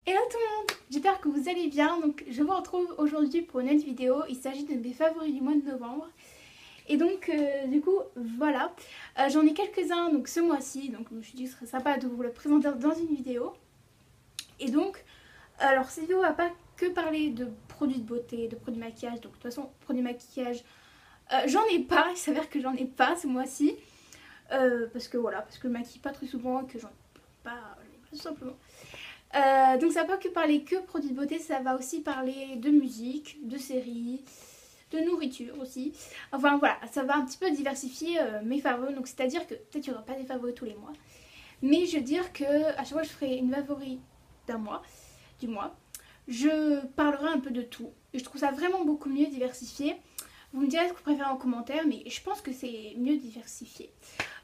Hello tout le monde, j'espère que vous allez bien. Donc je vous retrouve aujourd'hui pour une autre vidéo. Il s'agit de mes favoris du mois de novembre. Et donc du coup voilà, j'en ai quelques-uns donc ce mois-ci. Donc je me suis dit que ce serait sympa de vous le présenter dans une vidéo. Et donc, alors cette vidéo va pas que parler de produits de beauté, de produits de maquillage. Donc de toute façon, produits de maquillage, j'en ai pas. Il s'avère que j'en ai pas ce mois-ci. Parce que voilà, parce que je maquille pas très souvent et que j'en ai pas, tout simplement. Donc ça va pas que parler que produits de beauté, ça va aussi parler de musique, de séries, de nourriture aussi. Enfin voilà, ça va un petit peu diversifier mes favoris. Donc c'est-à-dire que peut-être qu'il n'y aura pas des favoris tous les mois. Mais je veux dire que à chaque fois je ferai une favori d'un mois, du mois. Je parlerai un peu de tout. Et je trouve ça vraiment beaucoup mieux diversifié. Vous me direz ce que vous préférez en commentaire, mais je pense que c'est mieux diversifié.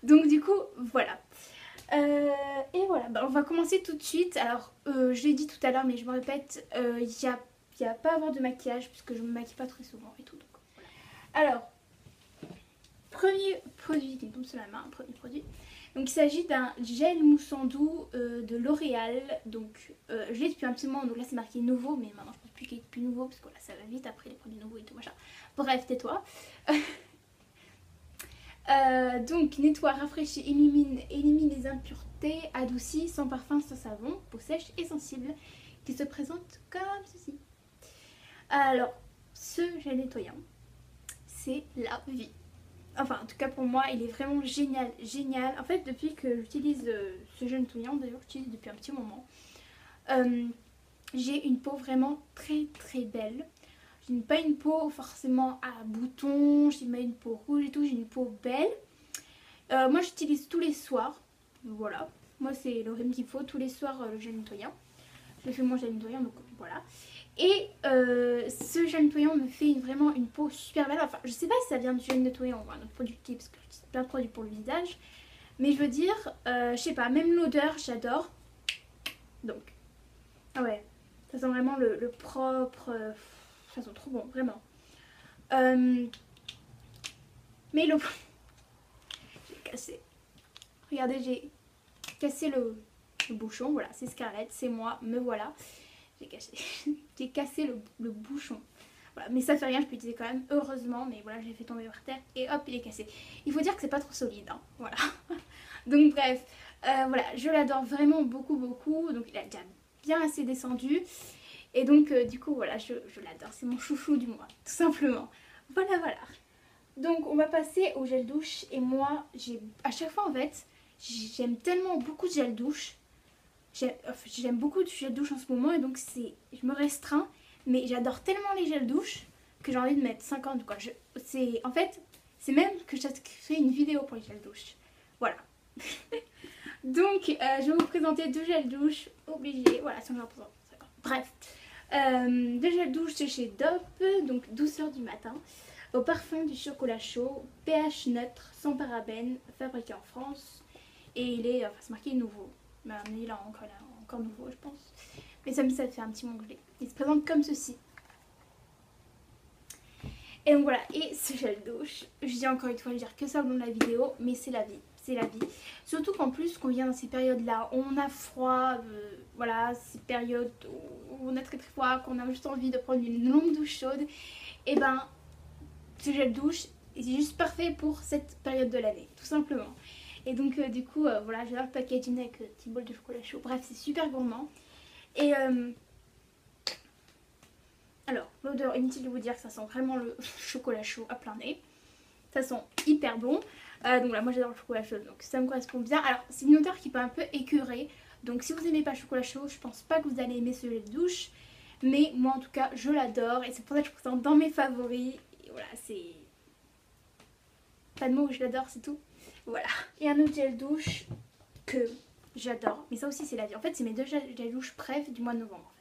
Donc du coup, voilà. Et voilà, bah, on va commencer tout de suite. Alors, je l'ai dit tout à l'heure, mais je me répète, y a pas à avoir de maquillage, puisque je me maquille pas très souvent et tout. Donc, voilà. Alors, premier produit qui me tombe sur la main, premier produit. Donc, il s'agit d'un gel moussant doux de L'Oréal. Donc, je l'ai depuis un petit moment, donc là c'est marqué nouveau, mais maintenant je pense plus qu'il est depuis nouveau, parce que là ça va vite après les produits nouveaux et tout machin. Bref, tais-toi. Donc nettoie, rafraîchit, élimine les impuretés, adoucit, sans parfum, sans savon, peau sèche et sensible, qui se présente comme ceci. Alors, ce gel nettoyant, c'est la vie. Enfin, en tout cas pour moi, il est vraiment génial, génial. En fait, depuis que j'utilise ce gel nettoyant, d'ailleurs, j'utilise depuis un petit moment, euh, j'ai une peau vraiment très très belle. J'ai pas une peau forcément à boutons, j'ai pas une peau rouge et tout, j'ai une peau belle. Moi j'utilise tous les soirs, voilà. Moi c'est le rhume qu'il faut, tous les soirs le gel nettoyant. Je fais mon gel nettoyant, donc voilà. Et ce gel nettoyant me fait vraiment une peau super belle. Enfin, je sais pas si ça vient du gel nettoyant ou un autre produit parce que j'utilise plein de produits pour le visage. Mais je veux dire, je sais pas, même l'odeur, j'adore. Donc, ah ouais, ça sent vraiment le propre. Ça sent trop bon, vraiment. Euh, mais le. J'ai cassé. Regardez, j'ai cassé le bouchon. Voilà, c'est Scarlett, c'est moi, me voilà. J'ai cassé, j'ai cassé le bouchon. Voilà, mais ça fait rien, je peux utiliser quand même, heureusement. Mais voilà, j'ai fait tomber par terre et hop, il est cassé. Il faut dire que c'est pas trop solide, hein, voilà. Donc bref, voilà, je l'adore vraiment beaucoup, beaucoup. Donc il a déjà bien assez descendu. Et donc du coup, voilà, je l'adore. C'est mon chouchou du mois, tout simplement. Voilà, voilà. Donc on va passer au gel douche. Et moi, à chaque fois en fait, j'aime tellement beaucoup de gel douche. J'aime beaucoup de gel douche en ce moment et donc je me restreins. Mais j'adore tellement les gels douche que j'ai envie de mettre 50 quoi. En fait, c'est même que je fais une vidéo pour les gels douche. Voilà. Donc je vais vous présenter deux gels douche obligés. Voilà, c'est un bref. Deux gels douche de chez Dove, donc douceur du matin, au parfum du chocolat chaud, pH neutre, sans parabènes, fabriqué en France. Et il est, enfin c'est marqué nouveau, mais il est encore nouveau je pense. Mais ça fait un petit moment que je l'ai. Il se présente comme ceci. Et donc voilà, et ce gel douche, je dis encore une fois, je vais dire que ça au long de la vidéo, mais c'est la vie, c'est la vie. Surtout qu'en plus, qu'on vient dans ces périodes-là, on a froid, voilà, ces périodes où on a très très froid, qu'on a juste envie de prendre une longue douche chaude, et ben, ce gel douche, c'est juste parfait pour cette période de l'année, tout simplement. Et donc du coup, voilà, j'adore le packaging avec le petit bol de chocolat chaud. Bref, c'est super gourmand. Et alors, l'odeur, inutile de vous dire que ça sent vraiment le chocolat chaud à plein nez. Ça sent hyper bon. Donc là, moi j'adore le chocolat chaud, donc ça me correspond bien. Alors, c'est une odeur qui peut un peu écœurer. Donc si vous n'aimez pas le chocolat chaud, je pense pas que vous allez aimer ce gel douche. Mais moi en tout cas, je l'adore. Et c'est pour ça que je présente dans mes favoris. Et voilà, c'est... Pas de mots, je l'adore, c'est tout. Voilà. Et un autre gel douche que j'adore. Mais ça aussi, c'est la vie. En fait, c'est mes deux gel douche préf du mois de novembre.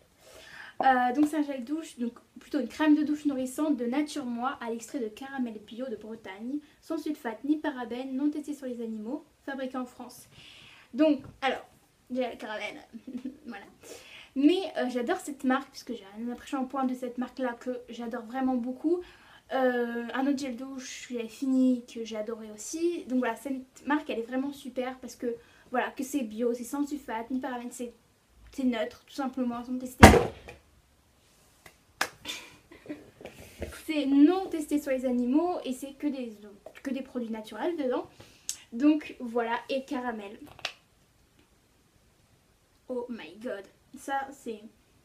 Donc c'est un gel douche, donc plutôt une crème de douche nourrissante de Nature Moi à l'extrait de caramel bio de Bretagne, sans sulfate ni parabènes, non testé sur les animaux, fabriqué en France. Donc, alors, gel caramel, voilà. Mais j'adore cette marque, puisque j'ai un après shampoing de cette marque-là que j'adore vraiment beaucoup. Un autre gel douche que j'avais fini, que j'ai adoré aussi. Donc voilà, cette marque, elle est vraiment super, parce que, voilà, que c'est bio, c'est sans sulfate, ni parabènes, c'est c'est neutre, tout simplement, sans tester. C'est non testé sur les animaux et c'est que des produits naturels dedans. Donc voilà, et caramel. Oh my god. Ça, c'est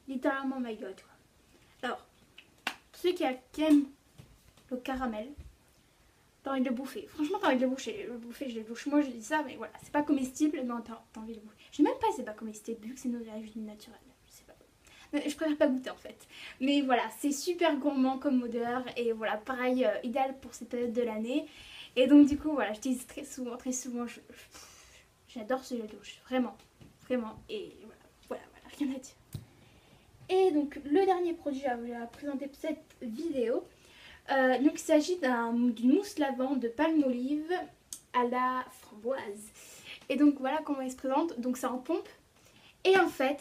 littéralement my god, quoi. Alors, ceux qui aiment le caramel, t'as envie de le bouffer. Franchement, t'as envie de le bouffer. Je le bouche. Moi, je dis ça, mais voilà, c'est pas comestible. Non, t'as envie de le bouffer. Je sais même pas si c'est pas comestible, vu que c'est nos origines naturelles. Je sais pas. Je préfère pas goûter en fait. Mais voilà, c'est super gourmand comme odeur. Et voilà, pareil, idéal pour cette période de l'année. Et donc, du coup, voilà, je dis très souvent, j'adore ce gel douche. Vraiment, vraiment. Et voilà, rien à dire. Et donc, le dernier produit que je vais présenter pour cette vidéo. Donc il s'agit d'une mousse lavande de palme-olive à la framboise. Et donc voilà comment elle se présente. Donc c'est en pompe. Et en fait,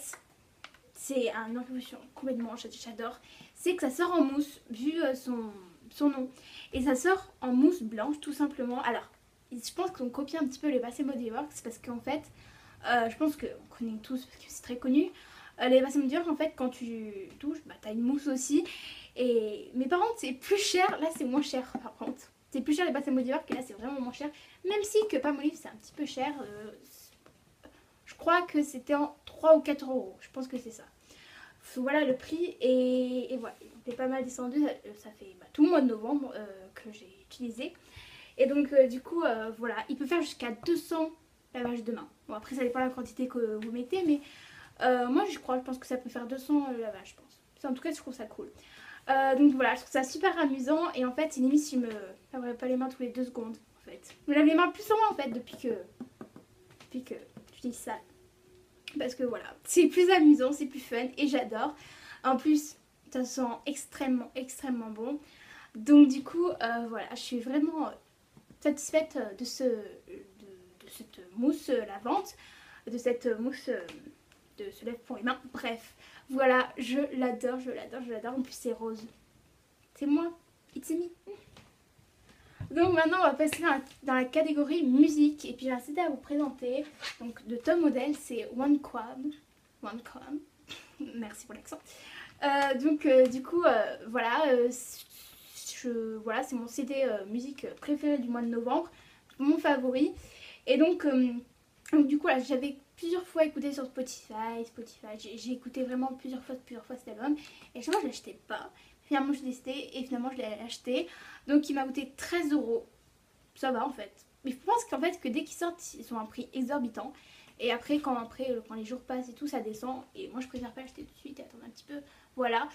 c'est une infusion complètement, j'adore. C'est que ça sort en mousse, vu son nom. Et ça sort en mousse blanche tout simplement. Alors, je pense qu'on copie un petit peu les Bath Body Works parce qu'en fait, je pense qu'on connaît tous parce que c'est très connu. Les Bath Body Works, en fait, quand tu touches, bah, t'as une mousse aussi. Mais par contre, c'est plus cher. Là, c'est moins cher par contre. C'est plus cher les Bath Body Works et là, c'est vraiment moins cher. Même si que Palmolive, c'est un petit peu cher. Je crois que c'était en 3 ou 4 euros. Je pense que c'est ça. Voilà le prix. Et voilà. Il est pas mal descendu. Ça fait tout le mois de novembre que j'ai utilisé. Et donc, du coup, voilà. Il peut faire jusqu'à 200 lavages de main. Bon, après, ça dépend de la quantité que vous mettez. Mais moi, je pense que ça peut faire 200 lavages, je pense. En tout cas, je trouve ça cool. Donc voilà, je trouve ça super amusant et en fait, limite, je me laverais pas les mains tous les 2 secondes en fait. Je me lave les mains plus souvent en fait depuis que j'utilise ça. Parce que voilà, c'est plus amusant, c'est plus fun et j'adore. En plus, ça sent extrêmement, extrêmement bon. Donc du coup, voilà, je suis vraiment satisfaite de cette mousse lavande, de cette mousse de ce lève pour les mains. Bref, voilà, je l'adore. En plus, c'est rose. C'est moi. It's me. Donc maintenant, on va passer dans la catégorie musique. Et puis, j'ai incité à vous présenter. Donc, de Tom Odell, c'est One Quam. Merci pour l'accent. Du coup, voilà. Voilà, c'est mon CD musique préféré du mois de novembre. Mon favori. Et donc du coup, là, j'avais plusieurs fois écouté sur Spotify. J'ai écouté vraiment plusieurs fois cet album. Et finalement, je ne l'achetais pas. Finalement, je l'ai testé et finalement, je l'ai acheté. Donc, il m'a coûté 13 euros. Ça va en fait. Mais je pense qu'en fait, que dès qu'ils sortent, ils sont à un prix exorbitant. Et après, quand les jours passent et tout, ça descend. Et moi, je préfère pas acheter tout de suite et attendre un petit peu. Voilà.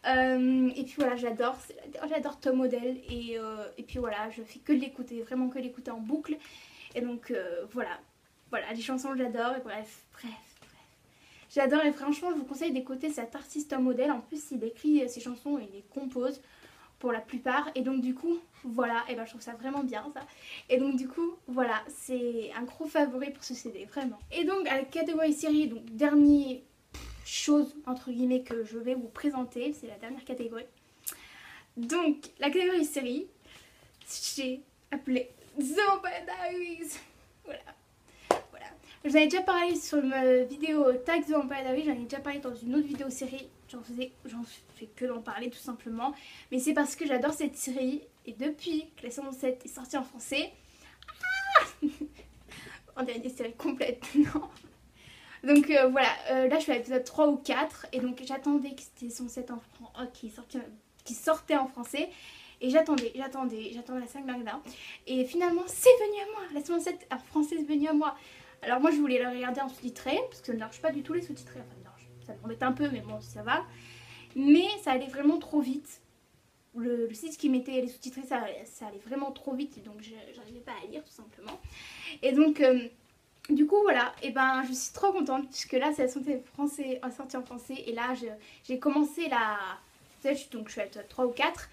Et puis voilà, j'adore Tom Odell. Et puis voilà, je fais que l'écouter, vraiment que l'écouter en boucle. Et donc voilà, les chansons j'adore. Et bref. J'adore et franchement, je vous conseille d'écouter cet artiste Tom Odell. En plus, il écrit ses chansons et il les compose pour la plupart. Et donc du coup, voilà, et ben je trouve ça vraiment bien ça. Et donc du coup, voilà, c'est un gros favori pour ce CD, vraiment. Et donc à la catégorie série, donc dernière chose entre guillemets que je vais vous présenter, c'est la dernière catégorie. Donc la catégorie série, j'ai appelé The Vampire Diaries. Voilà. J'en ai déjà parlé sur ma vidéo Tag The Vampire Diaries, j'en ai déjà parlé dans une autre vidéo série. J'en fais que d'en parler tout simplement. Mais c'est parce que j'adore cette série. Et depuis que la saison 7 est sortie en français, on dirait des séries complètes, non. Donc voilà, là je suis à l'épisode 3 ou 4. Et donc j'attendais que cette saison 7 qui sortait en français. Et j'attendais la 5 Magda. Et finalement c'est venu à moi. La saison 7 en français est venue à moi. Alors moi je voulais la regarder en sous-titré. Parce que ça ne marche pas du tout les sous-titrés. Enfin ça me remet un peu mais bon ça va. Mais ça allait vraiment trop vite. Le site qui mettait les sous-titrés ça allait vraiment trop vite. Et donc j'arrivais pas à lire tout simplement. Et donc du coup voilà, et ben je suis trop contente puisque là c'est la sortie en français. Et là j'ai commencé donc je suis à 3 ou 4.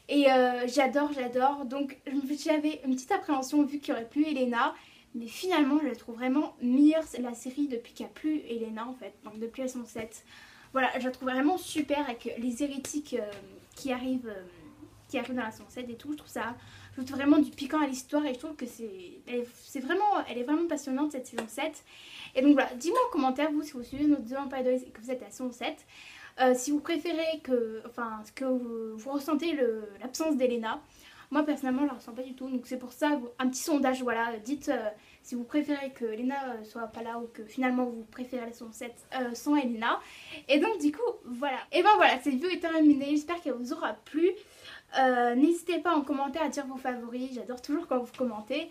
Et j'adore. Donc j'avais une petite appréhension vu qu'il n'y aurait plus Elena. Mais finalement je la trouve vraiment meilleure la série depuis qu'il n'y a plus Elena en fait. Donc depuis la saison 7. Voilà, je la trouve vraiment super avec les hérétiques qui arrivent dans la saison 7 et tout. Je trouve ça ajoute vraiment du piquant à l'histoire et je trouve que elle est vraiment passionnante cette saison 7. Et donc voilà, dis-moi en commentaire vous si vous suivez notre The Vampire Diaries et que vous êtes à la saison 7. Si vous préférez que, enfin, ce que vous ressentez l'absence d'Elena. Moi personnellement je la ressens pas du tout, donc c'est pour ça un petit sondage, voilà, dites si vous préférez que Elena soit pas là ou que finalement vous préférez la saison 7 sans Elena. Et donc du coup voilà. Et ben voilà, cette vidéo est terminée, j'espère qu'elle vous aura plu. N'hésitez pas en commentaire à dire vos favoris, j'adore toujours quand vous commentez.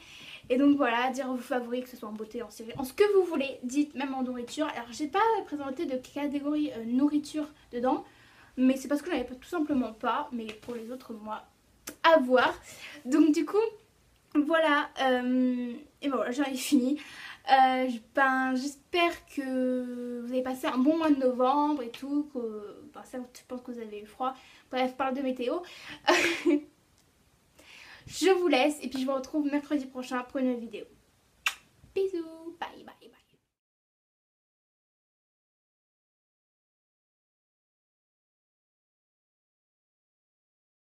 Et donc voilà, dire vos favoris, que ce soit en beauté, en série, en ce que vous voulez, dites même en nourriture. Alors j'ai pas présenté de catégorie nourriture dedans, mais c'est parce que j'en avais tout simplement pas, mais pour les autres moi à voir. Donc du coup voilà, et ben voilà, j'en ai fini. J'espère que vous avez passé un bon mois de novembre et tout, que ça, je pense que vous avez eu froid. Bref, parle de météo. Je vous laisse et puis je vous retrouve mercredi prochain pour une nouvelle vidéo. Bisous, bye bye bye.